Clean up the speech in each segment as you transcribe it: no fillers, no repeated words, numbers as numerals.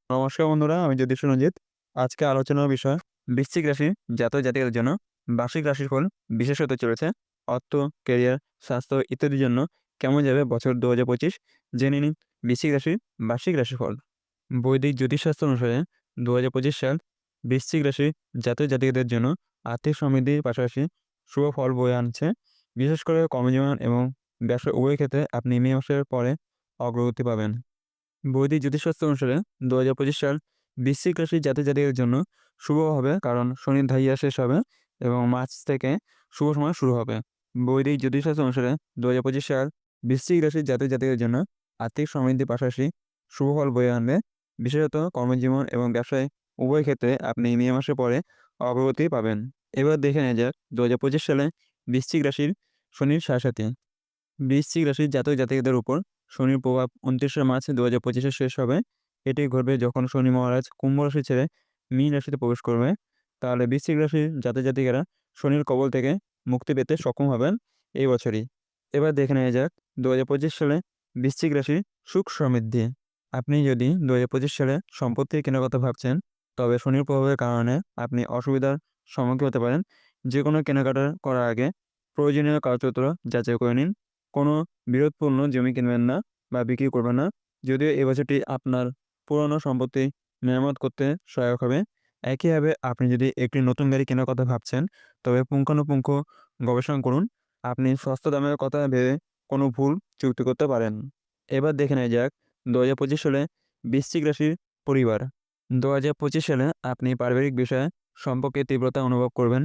নমস্কার বন্ধুরা, আমি জ্যোতিষ রঞ্জিত। আজকে আলোচনার বিষয় বৃশ্চিক রাশি জাতক জাতিকাদের জন্য বার্ষিক রাশিফল বিশেষ হতে চলেছে। অর্থ, ক্যারিয়ার, স্বাস্থ্য ইত্যাদির জন্য কেমন যাবে বছর ২০২৫ জেনে নিন বৃশ্চিক রাশির বার্ষিক রাশিফল। বৈদিক জ্যোতিষশাস্ত্র অনুসারে ২০২৫ সাল বৃশ্চিক রাশি জাতক জাতিকাদের জন্য আর্থিক সমৃদ্ধির পাশাপাশি শুভ ফল বয়ে আনছে। বিশেষ করে কর্মজীবন এবং ব্যবসা উভয় ক্ষেত্রে আপনি মে মাসের পরে অগ্রগতি পাবেন। বৈদিক জ্যোতিষশাস্ত্র অনুসারে ২০২৫ সাল বৃশ্চিক রাশির জাতক-জাতিকাদের জন্য শুভ হবে, কারণ শনির ঢাইয়া শেষ হবে এবং মার্চ থেকে শুভ সময় শুরু হবে। বৈদিক জ্যোতিষশাস্ত্র অনুসারে ২০২৫ সাল বৃশ্চিক রাশির জাতক-জাতিকাদের জন্য আর্থিক সমৃদ্ধির পাশাপাশি শুভ ফল বয়ে আনবে। বিশেষত কর্মজীবন এবং ব্যবসায় উভয় ক্ষেত্রে আপনি মে মাসের পরে অগ্রগতি পাবেন। এবার দেখে নেওয়া যাক ২০২৫ সালে বৃশ্চিক রাশির শনির সাড়ে বৃশ্চিক রাশির জাতক জাতিকাদের উপর শনির প্রভাব ২৯শে মার্চ ২০২৫-এ শেষ হবে। এটি ঘটবে যখন শনি মহারাজ কুম্ভ রাশি ছেড়ে মীন রাশিতে প্রবেশ করবে। তাহলে বৃশ্চিক রাশির জাতক জাতিকারা শনির কবল থেকে মুক্তি পেতে সক্ষম হবেন এই বছরই। এবার দেখে নেওয়া যাক ২০২৫ সালে বৃশ্চিক রাশির সুখ সমৃদ্ধি। আপনি যদি ২০২৫ সালে সম্পত্তি কেনার কথা ভাবছেন, তবে শনির প্রভাবের কারণে আপনি অসুবিধার সম্মুখীন হতে পারেন। যে কোনো কেনাকাটা করার আগে প্রয়োজনীয় কাগজপত্র যাচাই করে নিন। কোনো বিরোধপূর্ণ জমি কিনবেন না বা বিক্রি করবেন না। যদিও এই বছরটি আপনার পুরনো সম্পত্তি মেরামত করতে সহায়ক হবে। একইভাবে আপনি যদি একটি নতুন গাড়ি কেনার কথা ভাবছেন, তবে পুঙ্খানুপুঙ্খ গবেষণা করুন। আপনি সস্তা দামের কথা ভেবে কোনো ভুল চুক্তি করতে পারেন। এবার দেখে নেওয়া যাক ২০২৫ সালে বৃশ্চিক রাশির পরিবার। ২০২৫ সালে আপনি পারিবারিক বিষয়ে সম্পর্কের তীব্রতা অনুভব করবেন।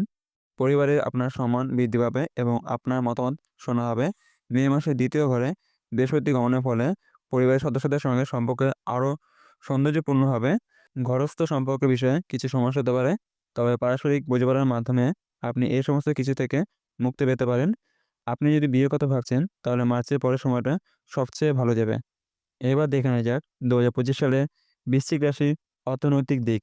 পরিবারে আপনার সম্মান বৃদ্ধি পাবে এবং আপনার মতামত শোনা হবে। মে মাসের ২য় ঘরে বৃহস্পতি গমনের ফলে পরিবারের সদস্যদের সঙ্গে সম্পর্ক আরও সৌন্দর্যপূর্ণ হবে। ঘরস্থ সম্পর্কের বিষয়ে কিছু সমস্যা হতে পারে, তবে পারস্পরিক বোঝাপড়ার মাধ্যমে আপনি এই সমস্ত কিছু থেকে মুক্তি পেতে পারেন। আপনি যদি বিয়ের কথা ভাবছেন, তাহলে মার্চের পরের সময়টা সবচেয়ে ভালো যাবে। এবার দেখে নেওয়া যাক ২০২৫ সালে বৃশ্চিক রাশির অর্থনৈতিক দিক।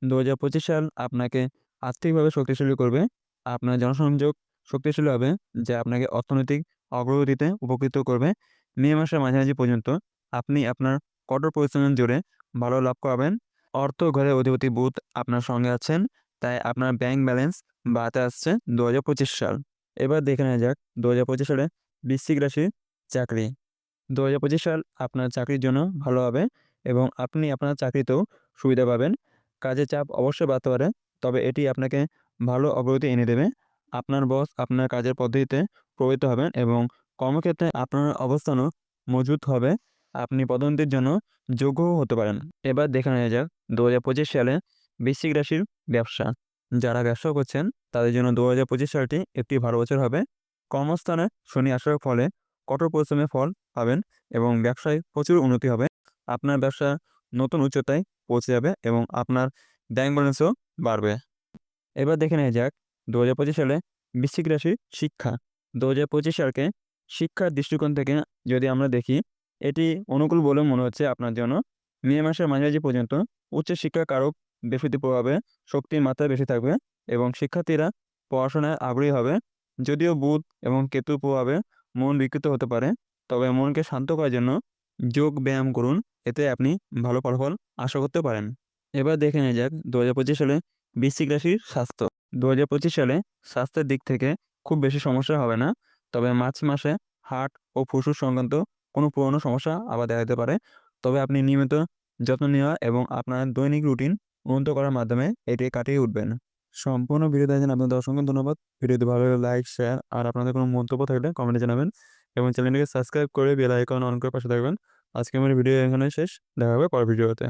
২০২৫ সাল আপনাকে আর্থিকভাবে শক্তিশালী করবে। আপনার জনসংযোগ শক্তিশালী হবে, যা আপনাকে অর্থনৈতিক অগ্রগতিতে উপকৃত করবে। মে মাসের মাঝামাঝি পর্যন্ত আপনি আপনার কঠোর পরিশ্রমের জোরে ভালো লাভ পাবেন। অর্থ ঘরের অধিপতি বুধ আপনার সঙ্গে আছেন, তাই আপনার ব্যাংক ব্যালেন্স বাড়তে আসছে ২০২৫ সাল। এবার দেখে নেওয়া যাক ২০২৫ সালে বৃশ্চিক রাশির চাকরি। ২০২৫ সাল আপনার চাকরির জন্য ভালো হবে এবং আপনি আপনার চাকরিতেও সুবিধা পাবেন। কাজের চাপ অবশ্যই বাড়তে পারে, তবে এটি আপনাকে ভালো অগ্রগতি এনে দেবে। আপনার বস আপনার কাজের পদ্ধতিতে প্রভাবিত হবেন এবং কর্মক্ষেত্রে আপনার অবস্থানও মজবুত হবে। আপনি পদোন্নতির জন্য যোগ্যও হতে পারেন। এবার দেখে নেওয়া যাক ২০২৫ সালে বৃশ্চিক রাশির ব্যবসা। যারা ব্যবসা করছেন, তাদের জন্য ২০২৫ সালটি একটি ভালো বছর হবে। কর্মস্থানে শনি আসার ফলে কঠোর পরিশ্রমের ফল পাবেন এবং ব্যবসায় প্রচুর উন্নতি হবে। আপনার ব্যবসা নতুন উচ্চতায় পৌঁছে যাবে এবং আপনার ব্যাংক ব্যালেন্সও বাড়বে। এবার দেখে নেওয়া যাক ২০২৫ সালে বৃশ্চিক রাশির শিক্ষা। ২০২৫ সালকে শিক্ষার দৃষ্টিকোণ থেকে যদি আমরা দেখি, এটি অনুকূল বলে মনে হচ্ছে আপনার জন্য। মে মাসের মাঝামাঝি পর্যন্ত উচ্চশিক্ষার কারক বৃহস্পতির প্রভাবে শক্তির মাত্রা বেশি থাকবে এবং শিক্ষার্থীরা পড়াশোনায় আগ্রহী হবে। যদিও বুধ এবং কেতুর প্রভাবে মন বিকৃত হতে পারে, তবে মনকে শান্ত করার জন্য যোগ ব্যায়াম করুন। এতে আপনি ভালো ফলাফল আশা করতে পারেন। এবার দেখে নেওয়া যাক ২০২৫ সালে বৃশ্চিক রাশির স্বাস্থ্য। ২০২৫ সালে স্বাস্থ্যের দিক থেকে খুব বেশি সমস্যা হবে না। তবে মার্চ মাসে হার্ট ও ফুসফুস সংক্রান্ত কোনো পুরনো সমস্যা আবার দেখা দিতে পারে। তবে আপনি নিয়মিত যত্ন নেওয়া এবং আপনার দৈনিক রুটিন উন্নত করার মাধ্যমে এটি কাটিয়ে উঠবেন। সম্পূর্ণ ভিডিও দেখার জন্য আপনাদের অসংখ্য ধন্যবাদ। ভিডিওটি ভালো লাগলে লাইক, শেয়ার আর আপনাদের কোনো মন্তব্য থাকলে কমেন্টে জানাবেন এবং চ্যানেলটিকে সাবস্ক্রাইব করে বেল আইকন অন করে পাশে থাকবেন। আজকে আমার ভিডিও এখানে শেষ। দেখা হবে পরের ভিডিওতে।